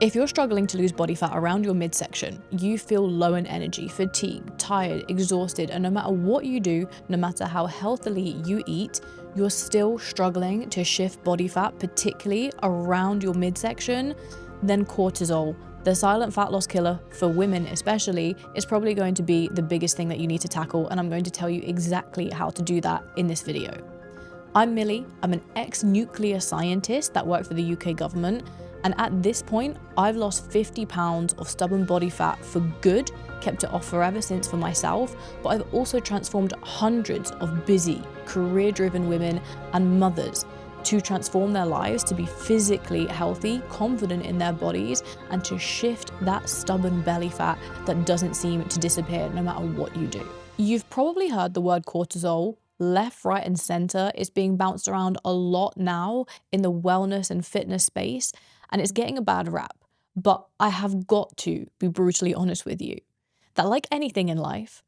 If you're struggling to lose body fat around your midsection, you feel low in energy, fatigued, tired, exhausted, and no matter what you do, no matter how healthily you eat, you're still struggling to shift body fat, particularly around your midsection, then cortisol, the silent fat loss killer for women especially, is probably going to be the biggest thing that you need to tackle, and I'm going to tell you exactly how to do that in this video. I'm Millie, I'm an ex-nuclear scientist that worked for the UK government, and at this point, I've lost 50 pounds of stubborn body fat for good, kept it off forever since for myself, but I've also transformed hundreds of busy, career-driven women and mothers to transform their lives to be physically healthy, confident in their bodies, and to shift that stubborn belly fat that doesn't seem to disappear no matter what you do. You've probably heard the word cortisol left, right, and center. It's being bounced around a lot now in the wellness and fitness space, and it's getting a bad rap. But I have got to be brutally honest with you that, like anything in life,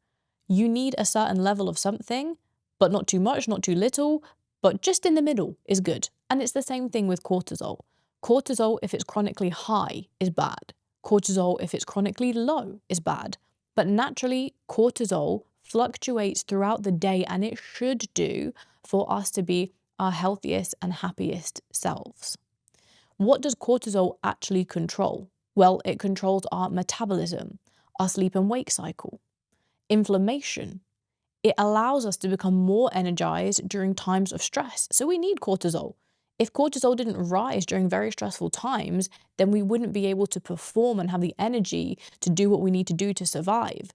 you need a certain level of something, but not too much, not too little, but just in the middle is good. And it's the same thing with cortisol. Cortisol, if it's chronically high, is bad. Cortisol, if it's chronically low, is bad. But naturally, cortisol fluctuates throughout the day, and it should do for us to be our healthiest and happiest selves. What does cortisol actually control? Well, it controls our metabolism, our sleep and wake cycle, inflammation. It allows us to become more energized during times of stress. So we need cortisol. If cortisol didn't rise during very stressful times, then we wouldn't be able to perform and have the energy to do what we need to do to survive.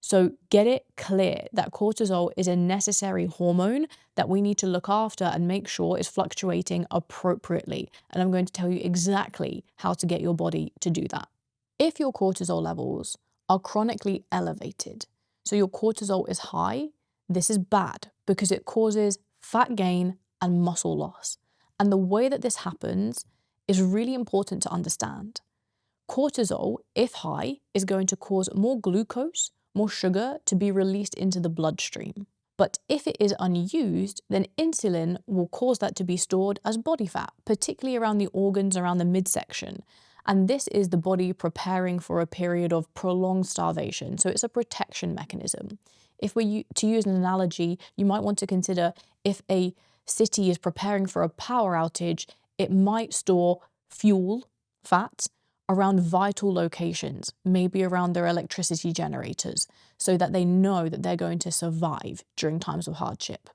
So get it clear that cortisol is a necessary hormone that we need to look after and make sure is fluctuating appropriately. And I'm going to tell you exactly how to get your body to do that. If your cortisol levels are chronically elevated, so your cortisol is high, this is bad because it causes fat gain and muscle loss. And the way that this happens is really important to understand. Cortisol, if high, is going to cause more glucose, more sugar to be released into the bloodstream. But if it is unused, then insulin will cause that to be stored as body fat, particularly around the organs around the midsection. And this is the body preparing for a period of prolonged starvation. So it's a protection mechanism. If we're to use an analogy, you might want to consider if a city is preparing for a power outage, it might store fuel, fat, around vital locations, maybe around their electricity generators, so that they know that they're going to survive during times of hardship.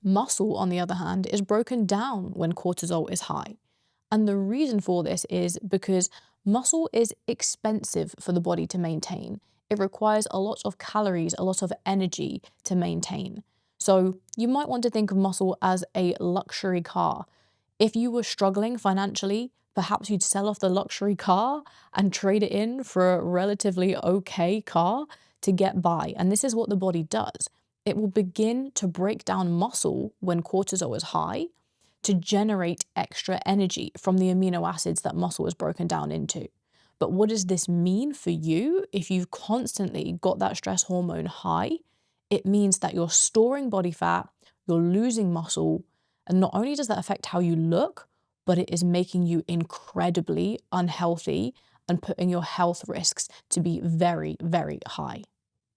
Muscle, on the other hand, is broken down when cortisol is high. And the reason for this is because muscle is expensive for the body to maintain. It requires a lot of calories, a lot of energy to maintain. So you might want to think of muscle as a luxury car. If you were struggling financially, perhaps you'd sell off the luxury car and trade it in for a relatively okay car to get by. And this is what the body does. It will begin to break down muscle when cortisol is high to generate extra energy from the amino acids that muscle is broken down into. But what does this mean for you if you've constantly got that stress hormone high? It means that you're storing body fat, you're losing muscle, and not only does that affect how you look, but it is making you incredibly unhealthy and putting your health risks to be very, very high.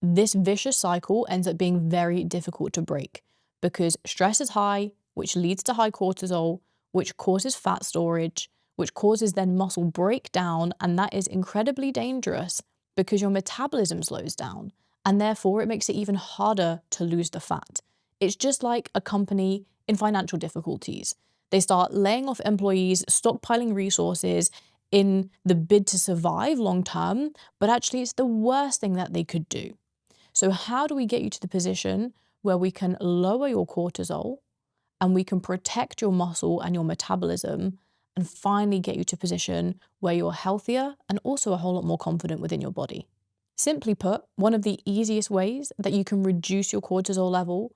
This vicious cycle ends up being very difficult to break because stress is high, which leads to high cortisol, which causes fat storage, which causes then muscle breakdown, and that is incredibly dangerous because your metabolism slows down, and therefore it makes it even harder to lose the fat. It's just like a company in financial difficulties. They start laying off employees, stockpiling resources in the bid to survive long term, but actually it's the worst thing that they could do. So how do we get you to the position where we can lower your cortisol and we can protect your muscle and your metabolism and finally get you to a position where you're healthier and also a whole lot more confident within your body? Simply put, one of the easiest ways that you can reduce your cortisol level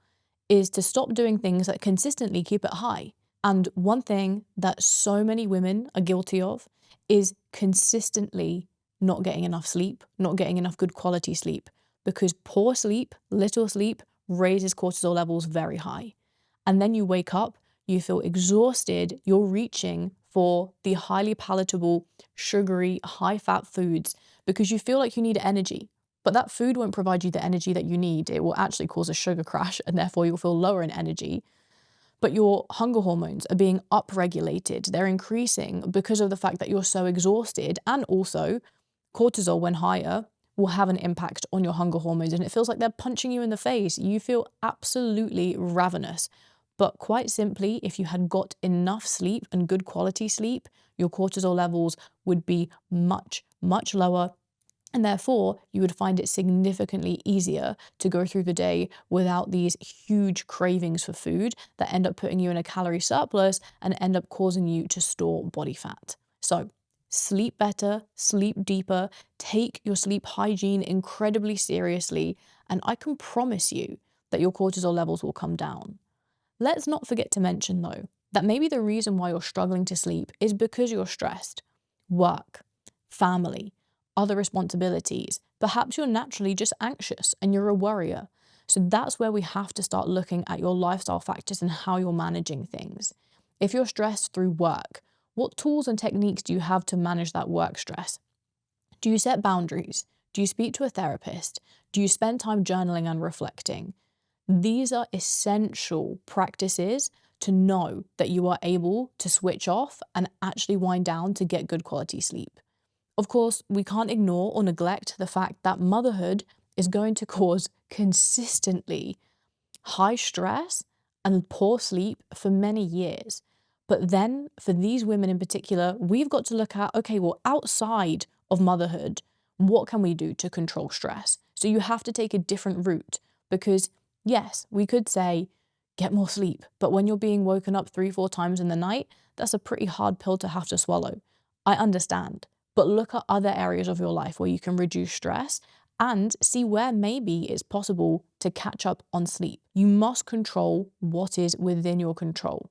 is to stop doing things that consistently keep it high. And one thing that so many women are guilty of is consistently not getting enough sleep, not getting enough good quality sleep, because poor sleep, little sleep, raises cortisol levels very high. And then you wake up, you feel exhausted, you're reaching for the highly palatable, sugary, high-fat foods because you feel like you need energy. But that food won't provide you the energy that you need. It will actually cause a sugar crash, and therefore you'll feel lower in energy. But your hunger hormones are being upregulated. They're increasing because of the fact that you're so exhausted, and also cortisol, when higher, will have an impact on your hunger hormones, and it feels like they're punching you in the face. You feel absolutely ravenous. But quite simply, if you had got enough sleep and good quality sleep, your cortisol levels would be much, much lower. And therefore, you would find it significantly easier to go through the day without these huge cravings for food that end up putting you in a calorie surplus and end up causing you to store body fat. So, sleep better, sleep deeper, take your sleep hygiene incredibly seriously, and I can promise you that your cortisol levels will come down. Let's not forget to mention, though, that maybe the reason why you're struggling to sleep is because you're stressed. Work, family, other responsibilities. Perhaps you're naturally just anxious and you're a worrier. So that's where we have to start looking at your lifestyle factors and how you're managing things. If you're stressed through work, what tools and techniques do you have to manage that work stress? Do you set boundaries? Do you speak to a therapist? Do you spend time journaling and reflecting? These are essential practices to know that you are able to switch off and actually wind down to get good quality sleep. Of course, we can't ignore or neglect the fact that motherhood is going to cause consistently high stress and poor sleep for many years. But then for these women in particular, we've got to look at, okay, well, outside of motherhood, what can we do to control stress? So you have to take a different route because yes, we could say, get more sleep. But when you're being woken up 3-4 times in the night, that's a pretty hard pill to have to swallow. I understand. But look at other areas of your life where you can reduce stress and see where maybe it's possible to catch up on sleep. You must control what is within your control,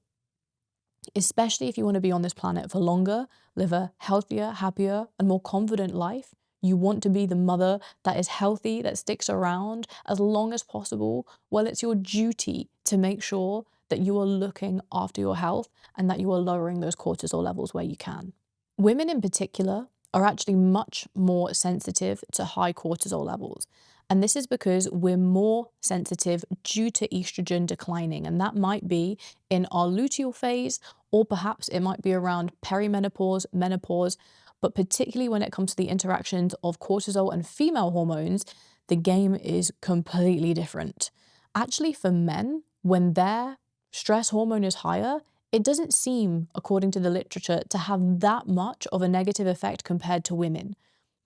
especially if you want to be on this planet for longer, live a healthier, happier, and more confident life. You want to be the mother that is healthy, that sticks around as long as possible. Well, it's your duty to make sure that you are looking after your health and that you are lowering those cortisol levels where you can. Women in particular are actually much more sensitive to high cortisol levels. And this is because we're more sensitive due to estrogen declining. And that might be in our luteal phase, or perhaps it might be around perimenopause, menopause. But particularly when it comes to the interactions of cortisol and female hormones, the game is completely different. Actually, for men, when their stress hormone is higher, it doesn't seem, according to the literature, to have that much of a negative effect compared to women.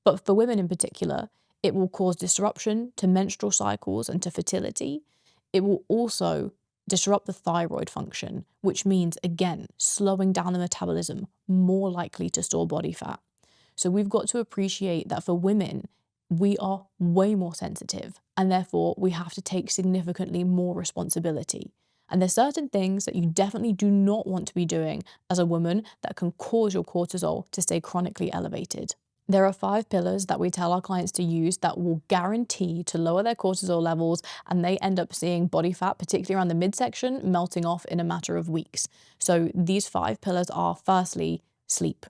But for women in particular, it will cause disruption to menstrual cycles and to fertility. It will also disrupt the thyroid function, which means, again, slowing down the metabolism, more likely to store body fat. So we've got to appreciate that for women, we are way more sensitive, and therefore we have to take significantly more responsibility. And there's certain things that you definitely do not want to be doing as a woman that can cause your cortisol to stay chronically elevated. There are 5 pillars that we tell our clients to use that will guarantee to lower their cortisol levels, and they end up seeing body fat, particularly around the midsection, melting off in a matter of weeks. So these 5 pillars are, firstly, sleep.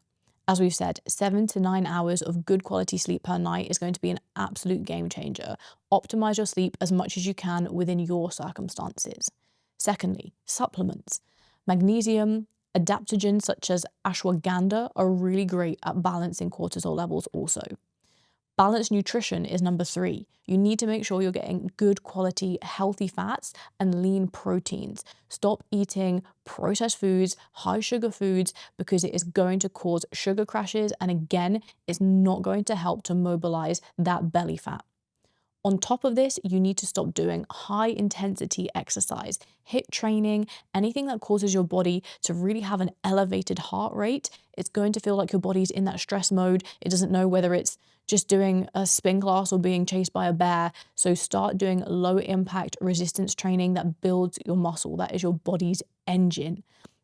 As we've said, 7 to 9 hours of good quality sleep per night is going to be an absolute game changer. Optimize your sleep as much as you can within your circumstances. Secondly, supplements. Magnesium, adaptogens such as ashwagandha are really great at balancing cortisol levels also. Balanced nutrition is number 3. You need to make sure you're getting good quality, healthy fats and lean proteins. Stop eating processed foods, high sugar foods, because it is going to cause sugar crashes. And again, it's not going to help to mobilize that belly fat. On top of this, you need to stop doing high intensity exercise, HIIT training, anything that causes your body to really have an elevated heart rate. It's going to feel like your body's in that stress mode. It doesn't know whether it's just doing a spin class or being chased by a bear. So start doing low impact resistance training that builds your muscle. That is your body's engine.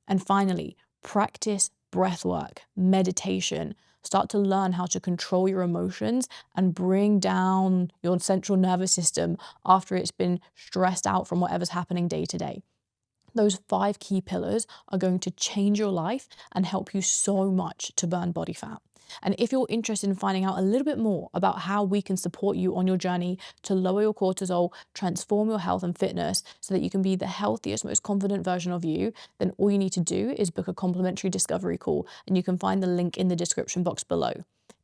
And finally, practice breath work, meditation. Start to learn how to control your emotions and bring down your central nervous system after it's been stressed out from whatever's happening day to day. Those 5 key pillars are going to change your life and help you so much to burn body fat. And if you're interested in finding out a little bit more about how we can support you on your journey to lower your cortisol, transform your health and fitness so that you can be the healthiest, most confident version of you, then all you need to do is book a complimentary discovery call, and you can find the link in the description box below.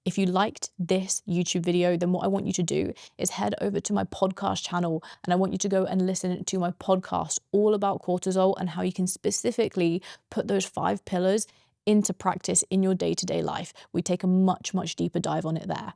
If you liked this YouTube video, then what I want you to do is head over to my podcast channel, and I want you to go and listen to my podcast all about cortisol and how you can specifically put those 5 pillars into practice in your day-to-day life. We take a much, much deeper dive on it there.